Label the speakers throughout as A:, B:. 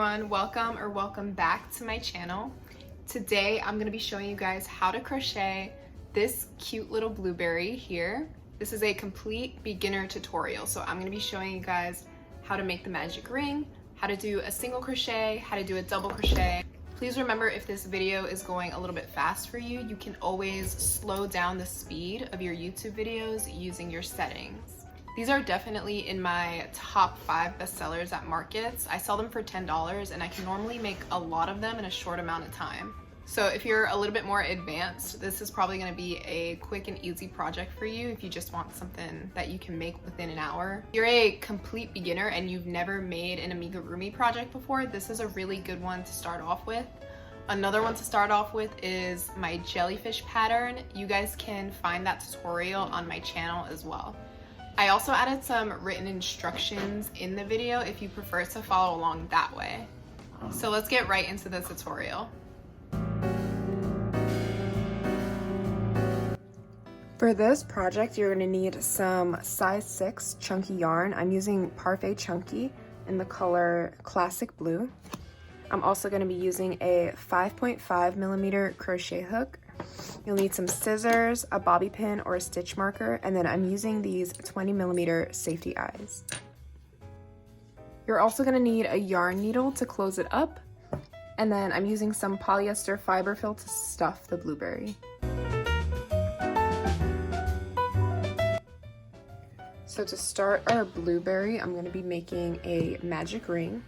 A: everyone, welcome back to my channel. Today I'm going to be showing you guys how to crochet this cute little blueberry here. This is a complete beginner tutorial, so I'm going to be showing you guys how to make the magic ring, how to do a single crochet, how to do a double crochet. Please remember, if this video is going a little bit fast for you, you can always slow down the speed of your YouTube videos using your settings. These are definitely in my top 5 bestsellers at markets. I sell them for $10 and I can normally make a lot of them in a short amount of time. So if you're a little bit more advanced, this is probably going to be a quick and easy project for you if you just want something that you can make within an hour. If you're a complete beginner and you've never made an amigurumi project before, this is a really good one to start off with. Another one to start off with is my jellyfish pattern. You guys can find that tutorial on my channel as well. I also added some written instructions in the video if you prefer to follow along that way. So let's get right into the tutorial. For this project, you're going to need some size 6 chunky yarn. I'm using Parfait Chunky in the color Classic Blue. I'm also going to be using a 5.5mm crochet hook. You'll need some scissors, a bobby pin, or a stitch marker, and then I'm using these 20mm safety eyes. You're also going to need a yarn needle to close it up, and then I'm using some polyester fiber fill to stuff the blueberry. So to start our blueberry, I'm going to be making a magic ring.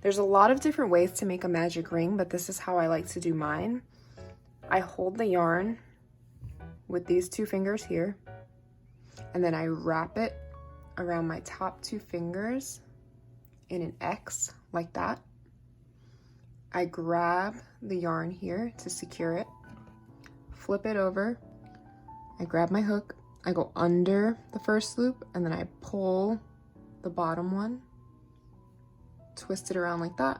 A: There's a lot of different ways to make a magic ring, but this is how I like to do mine. I hold the yarn with these 2 fingers here, and then I wrap it around my top 2 fingers in an X like that. I grab the yarn here to secure it, flip it over, I grab my hook, I go under the first loop, and then I pull the bottom one, twist it around like that,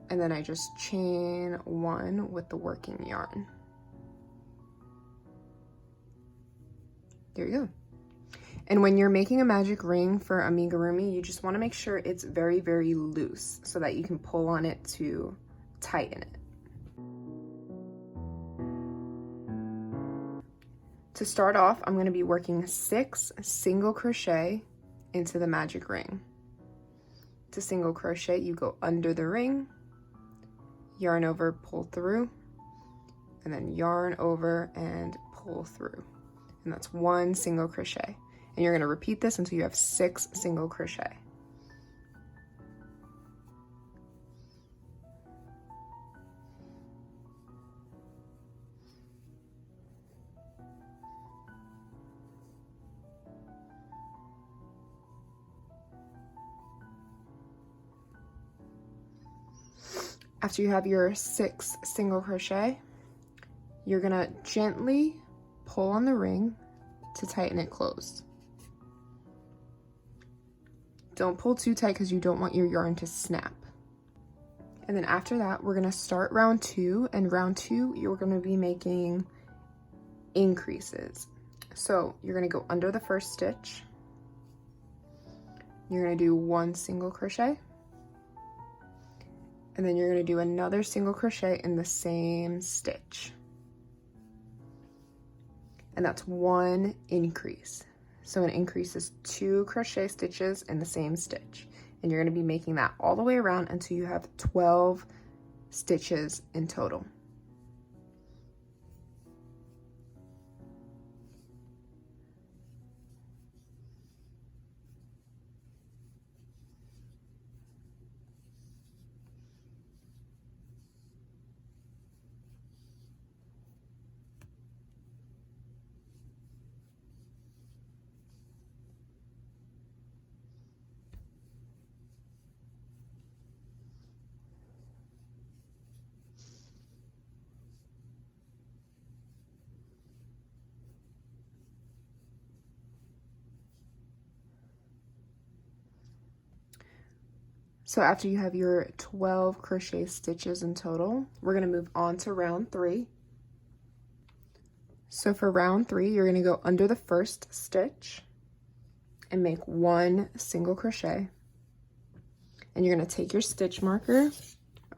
A: and then I just chain 1 with the working yarn. There you go. And when you're making a magic ring for amigurumi, you just want to make sure it's very, very loose so that you can pull on it to tighten it. To start off, I'm going to be working 6 single crochet into the magic ring. To single crochet, you go under the ring, yarn over, pull through, and then yarn over and pull through. And that's 1 single crochet. And you're going to repeat this until you have 6 single crochet. After you have your 6 single crochet, you're gonna gently pull on the ring to tighten it closed. Don't pull too tight because you don't want your yarn to snap. And then after that, we're gonna start round 2, and round 2, you're gonna be making increases. So you're gonna go under the first stitch, you're gonna do 1 single crochet, and then you're going to do another single crochet in the same stitch. And that's 1 increase. So an increase is 2 crochet stitches in the same stitch. And you're going to be making that all the way around until you have 12 stitches in total. So after you have your 12 crochet stitches in total, we're going to move on to round 3. So for round 3, you're going to go under the first stitch and make 1 single crochet. and you're going to take your stitch marker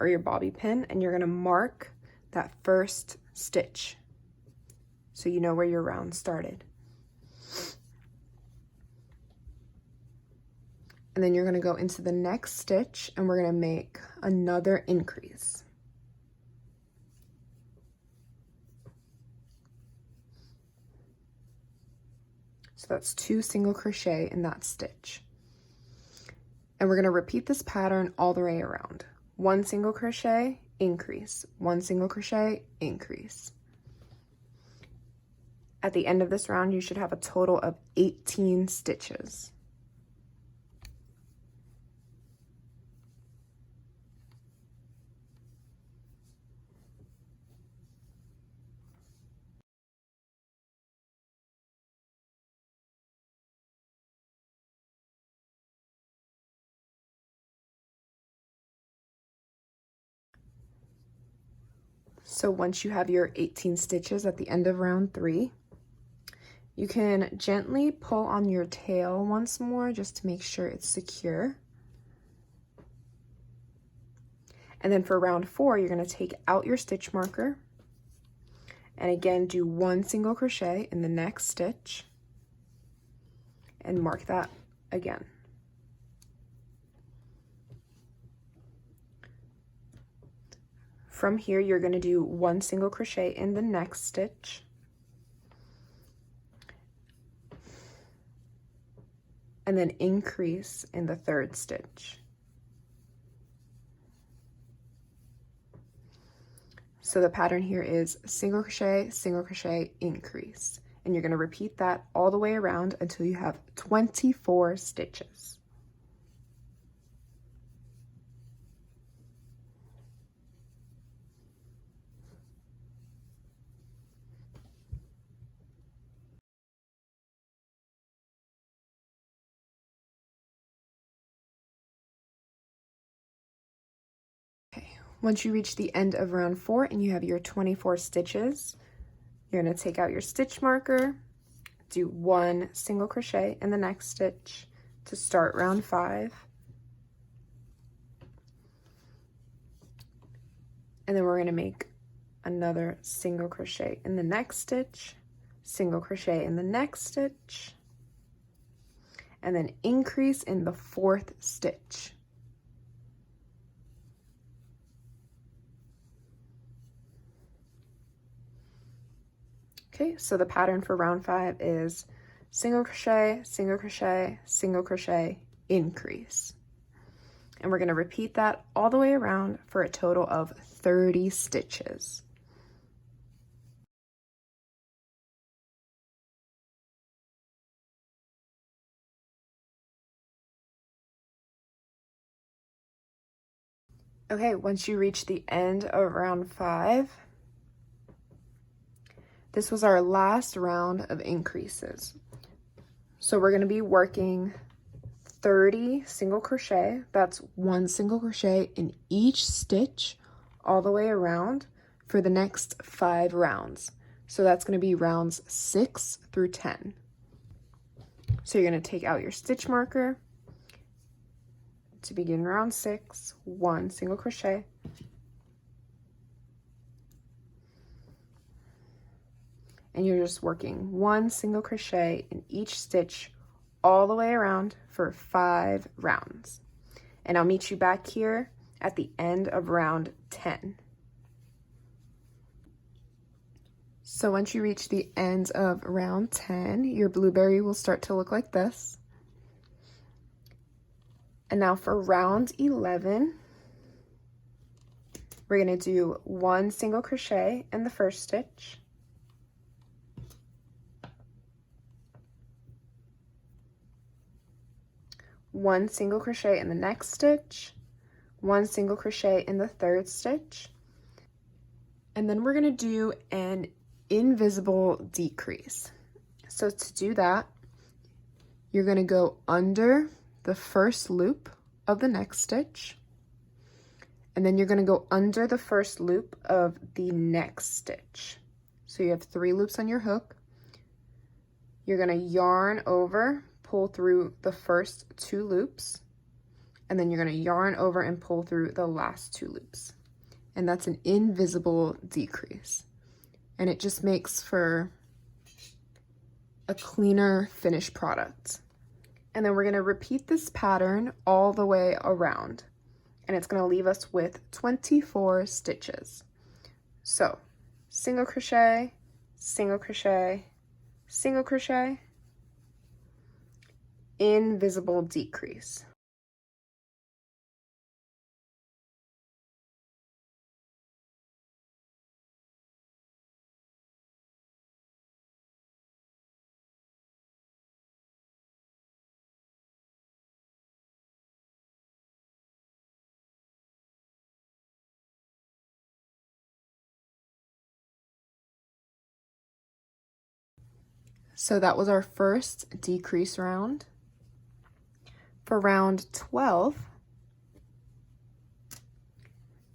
A: or your bobby pin and you're going to mark that first stitch so you know where your round started. And then you're going to go into the next stitch and we're going to make another increase. So that's 2 single crochet in that stitch. And we're going to repeat this pattern all the way around. 1 single crochet, increase, 1 single crochet, increase. At the end of this round, you should have a total of 18 stitches. So once you have your 18 stitches at the end of round 3, you can gently pull on your tail once more just to make sure it's secure. And then for round 4, you're going to take out your stitch marker and again do 1 single crochet in the next stitch and mark that again. From here, you're going to do 1 single crochet in the next stitch, and then increase in the third stitch. So the pattern here is single crochet, increase. And you're going to repeat that all the way around until you have 24 stitches. Once you reach the end of round 4 and you have your 24 stitches, you're going to take out your stitch marker, do 1 single crochet in the next stitch to start round 5. And then we're going to make another single crochet in the next stitch, single crochet in the next stitch, and then increase in the 4th stitch. Okay, so the pattern for round 5 is single crochet, single crochet, single crochet, increase. And we're going to repeat that all the way around for a total of 30 stitches. Okay, once you reach the end of round 5, this was our last round of increases. So we're going to be working 30 single crochet. That's 1 single crochet in each stitch all the way around for the next 5 rounds. So that's going to be rounds 6 through 10. So you're going to take out your stitch marker to begin round 6, 1 single crochet, and you're just working 1 single crochet in each stitch all the way around for 5 rounds. And I'll meet you back here at the end of round 10. So once you reach the end of round 10, your blueberry will start to look like this. And now for round 11, we're going to do 1 single crochet in the first stitch, one single crochet in the next stitch, 1 single crochet in the third stitch, and then we're going to do an invisible decrease. So to do that, you're going to go under the first loop of the next stitch, and then you're going to go under the first loop of the next stitch. So you have 3 loops on your hook. You're going to yarn over, pull through the first 2 loops, and then you're going to yarn over and pull through the last 2 loops. And that's an invisible decrease. And it just makes for a cleaner finished product. And then we're going to repeat this pattern all the way around. And it's going to leave us with 24 stitches. So, single crochet, single crochet, single crochet, invisible decrease. So that was our first decrease round. For round 12,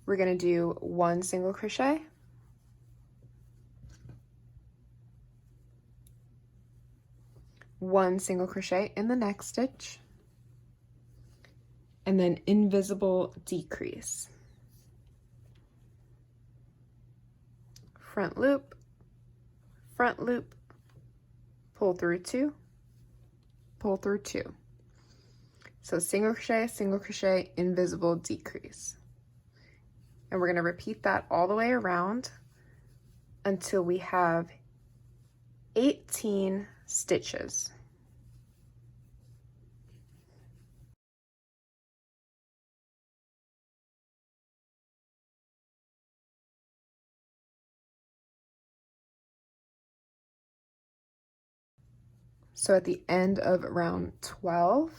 A: we're going to do 1 single crochet, 1 single crochet in the next stitch, and then invisible decrease. Front loop, pull through 2, pull through 2. So single crochet, invisible decrease. And we're going to repeat that all the way around until we have 18 stitches. So at the end of round 12,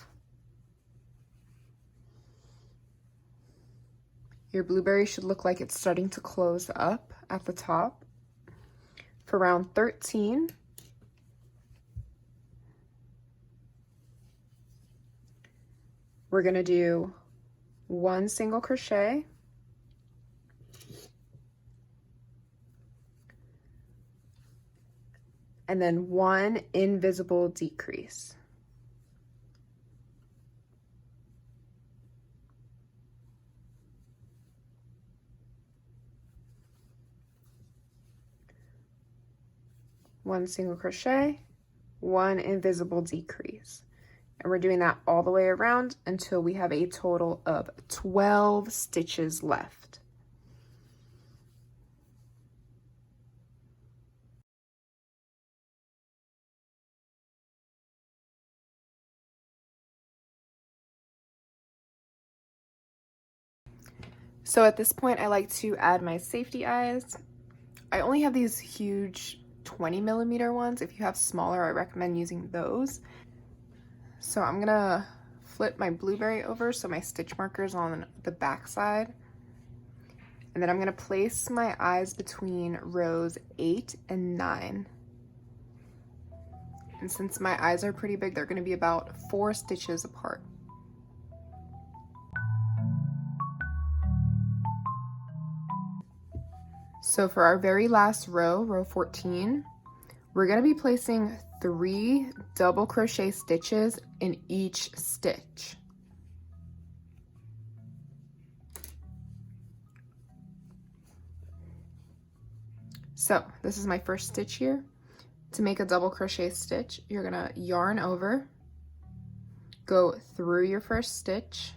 A: your blueberry should look like it's starting to close up at the top. For round 13, we're going to do 1 single crochet, and then 1 invisible decrease. One single crochet, 1 invisible decrease. And we're doing that all the way around until we have a total of 12 stitches left. So at this point, I like to add my safety eyes. I only have these huge 20mm ones. If you have smaller, I recommend using those. So I'm gonna flip my blueberry over so my stitch marker's on the back side. And then I'm gonna place my eyes between rows 8 and 9. And since my eyes are pretty big, they're gonna be about 4 stitches apart. So for our very last row, row 14, we're going to be placing 3 double crochet stitches in each stitch. So this is my first stitch here. To make a double crochet stitch, you're going to yarn over, go through your first stitch,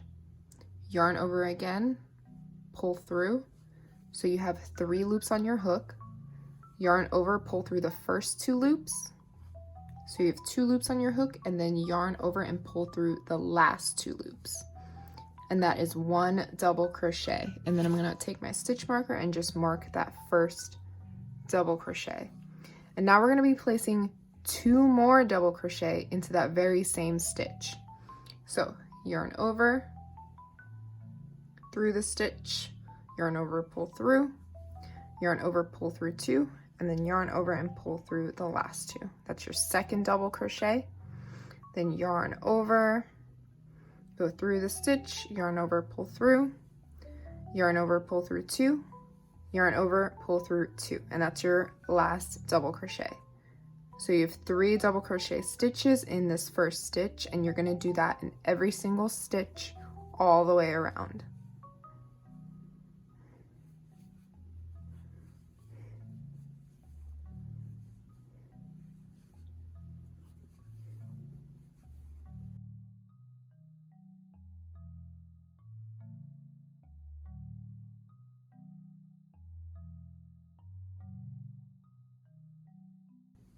A: yarn over again, pull through. So you have 3 loops on your hook, yarn over, pull through the first 2 loops. So you have 2 loops on your hook, and then yarn over and pull through the last 2 loops. And that is 1 double crochet. And then I'm gonna take my stitch marker and just mark that first double crochet. And now we're gonna be placing 2 more double crochet into that very same stitch. So yarn over, through the stitch, yarn over, pull through, yarn over, pull through 2, and then yarn over and pull through the last 2. That's your second double crochet. Then yarn over, go through the stitch, yarn over, pull through, yarn over, pull through 2, yarn over, pull through 2, and that's your last double crochet. So you have 3 double crochet stitches in this first stitch, and you're going to do that in every single stitch all the way around.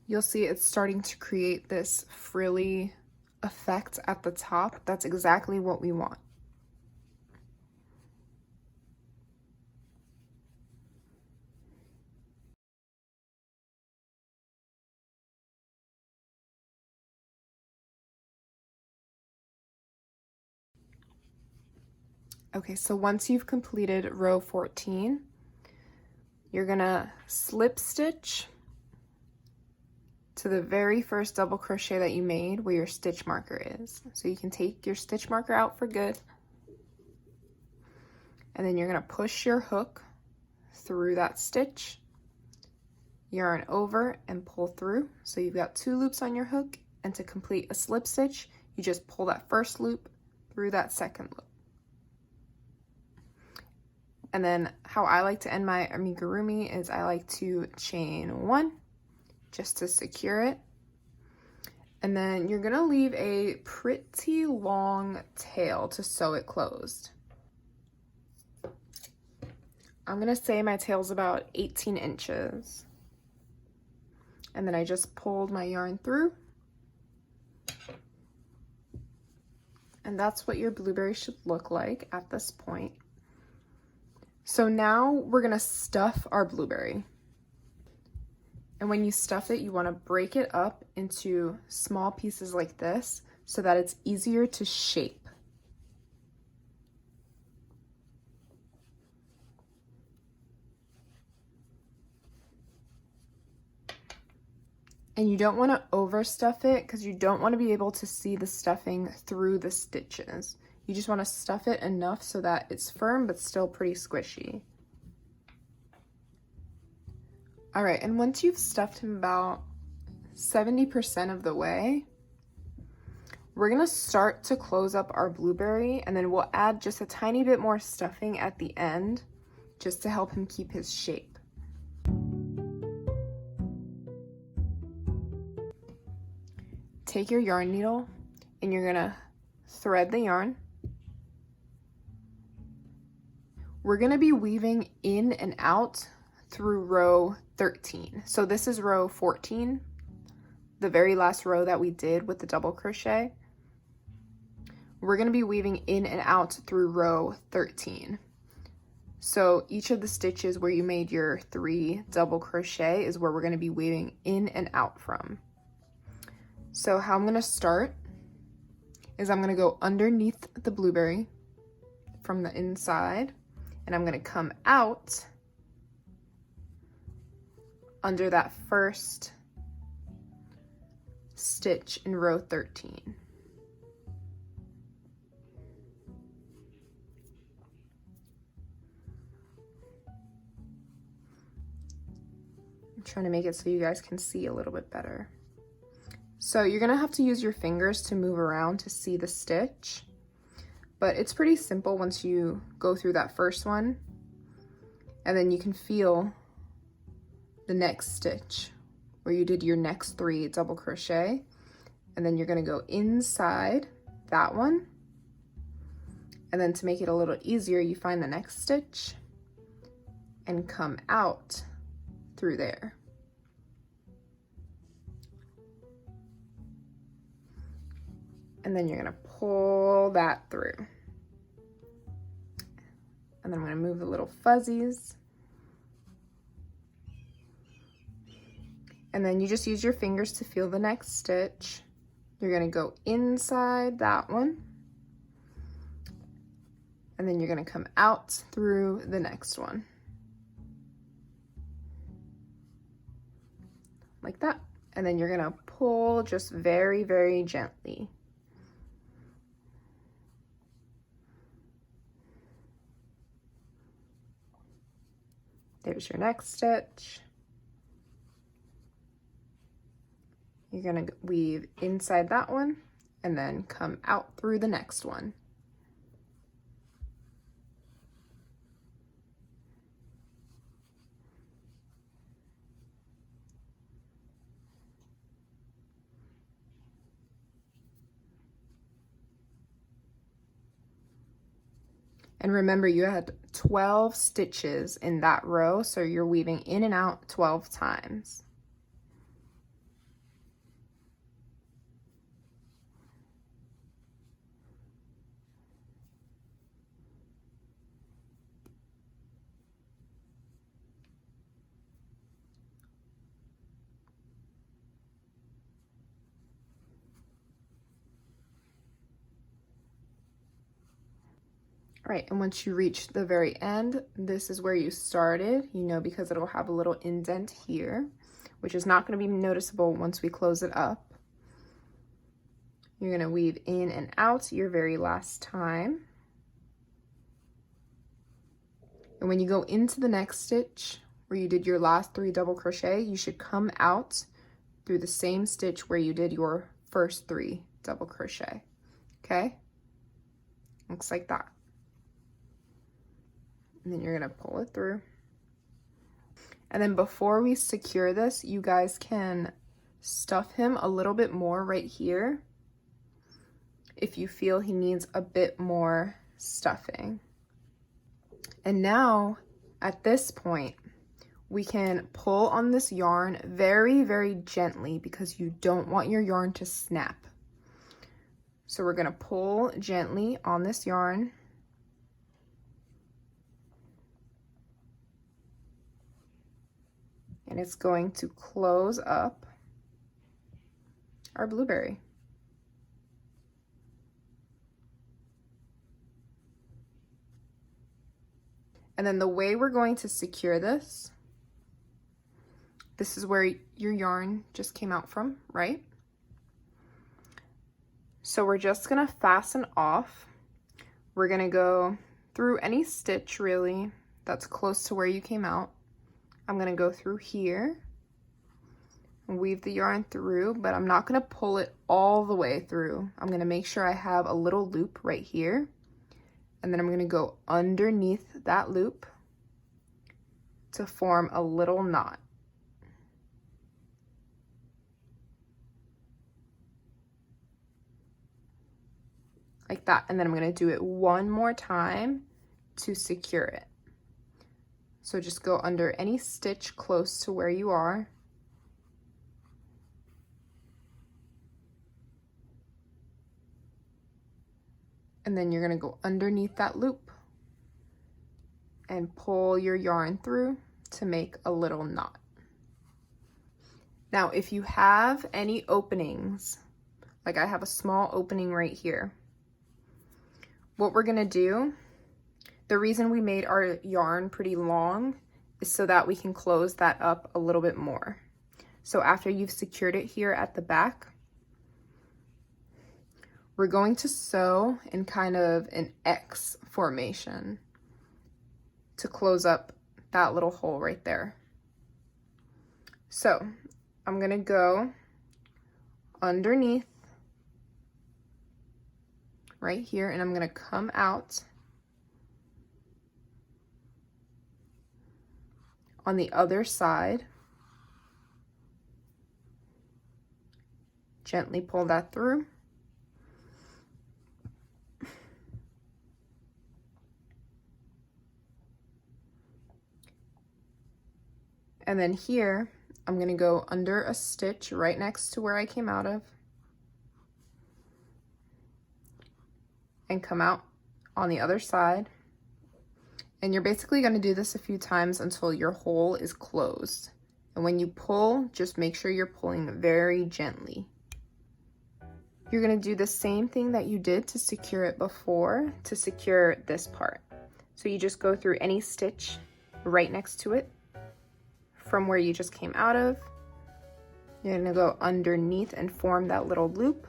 A: You'll see it's starting to create this frilly effect at the top. That's exactly what we want. Okay, so once you've completed row 14, you're gonna slip stitch to the very first double crochet that you made where your stitch marker is. So you can take your stitch marker out for good, and then you're gonna push your hook through that stitch, yarn over and pull through. So you've got 2 loops on your hook, and to complete a slip stitch, you just pull that first loop through that second loop. And then how I like to end my amigurumi is I like to chain 1 just to secure it. And then you're gonna leave a pretty long tail to sew it closed. I'm gonna say my tail's about 18 inches. And then I just pulled my yarn through. And that's what your blueberry should look like at this point. So now we're gonna stuff our blueberry. And when you stuff it, you wanna break it up into small pieces like this so that it's easier to shape. And you don't wanna overstuff it because you don't wanna be able to see the stuffing through the stitches. You just wanna stuff it enough so that it's firm but still pretty squishy. All right, and once you've stuffed him about 70% of the way, we're gonna start to close up our blueberry, and then we'll add just a tiny bit more stuffing at the end just to help him keep his shape. Take your yarn needle and you're gonna thread the yarn. We're gonna be weaving in and out through row 13. So this is row 14, the very last row that we did with the double crochet. We're gonna be weaving in and out through row 13. So each of the stitches where you made your 3 double crochet is where we're gonna be weaving in and out from. So how I'm gonna start is I'm gonna go underneath the blueberry from the inside, and I'm gonna come out under that first stitch in row 13. I'm trying to make it so you guys can see a little bit better. So you're gonna have to use your fingers to move around to see the stitch, but it's pretty simple once you go through that first one, and then you can feel the next stitch where you did your next 3 double crochet, and then you're gonna go inside that one, and then to make it a little easier, you find the next stitch and come out through there. And then you're gonna pull that through. And then I'm gonna move the little fuzzies. And then you just use your fingers to feel the next stitch. You're gonna go inside that one. And then you're gonna come out through the next one. Like that. And then you're gonna pull just very, very gently. There's your next stitch. You're gonna weave inside that one and then come out through the next one. And remember, you had 12 stitches in that row, so you're weaving in and out 12 times. Right, and once you reach the very end, this is where you started, you know, because it'll have a little indent here, which is not going to be noticeable once we close it up. You're going to weave in and out your very last time. And when you go into the next stitch, where you did your last 3 double crochet, you should come out through the same stitch where you did your first 3 double crochet, okay? Looks like that. And then you're gonna pull it through. And then before we secure this, you guys can stuff him a little bit more right here if you feel he needs a bit more stuffing. And now, at this point, we can pull on this yarn very, very gently because you don't want your yarn to snap. So we're gonna pull gently on this yarn. And it's going to close up our blueberry. And then the way we're going to secure this is where your yarn just came out from, right? So we're just gonna fasten off. We're gonna go through any stitch really that's close to where you came out. I'm gonna go through here and weave the yarn through, but I'm not gonna pull it all the way through. I'm gonna make sure I have a little loop right here, and then I'm gonna go underneath that loop to form a little knot. Like that, and then I'm gonna do it one more time to secure it. So just go under any stitch close to where you are. And then you're gonna go underneath that loop and pull your yarn through to make a little knot. Now, if you have any openings, like I have a small opening right here, what we're gonna do, the reason we made our yarn pretty long is so that we can close that up a little bit more. So after you've secured it here at the back, we're going to sew in kind of an X formation to close up that little hole right there. So I'm gonna go underneath right here, and I'm gonna come out on the other side. Gently pull that through. And then here, I'm gonna go under a stitch right next to where I came out of and come out on the other side. And you're basically gonna do this a few times until your hole is closed. And when you pull, just make sure you're pulling very gently. You're gonna do the same thing that you did to secure it before to secure this part. So you just go through any stitch right next to it from where you just came out of. You're gonna go underneath and form that little loop.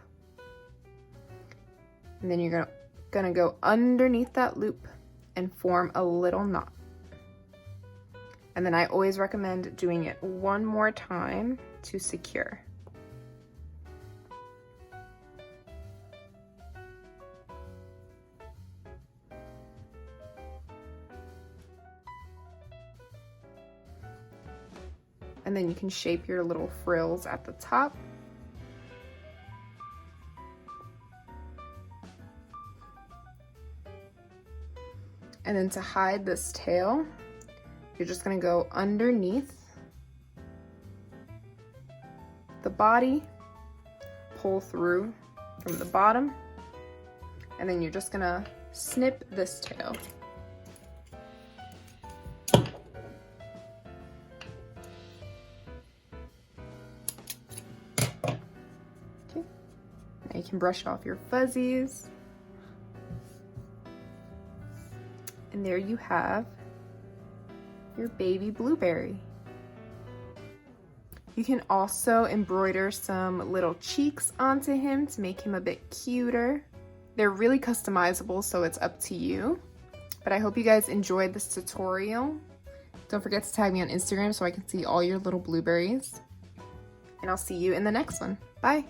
A: And then you're gonna go underneath that loop and form a little knot. And then I always recommend doing it one more time to secure. And then you can shape your little frills at the top. And then to hide this tail, you're just gonna go underneath the body, pull through from the bottom, and then you're just gonna snip this tail. Okay, now you can brush off your fuzzies. And there you have your baby blueberry. You can also embroider some little cheeks onto him to make him a bit cuter. They're really customizable, so it's up to you. But I hope you guys enjoyed this tutorial. Don't forget to tag me on Instagram so I can see all your little blueberries. And I'll see you in the next one. Bye!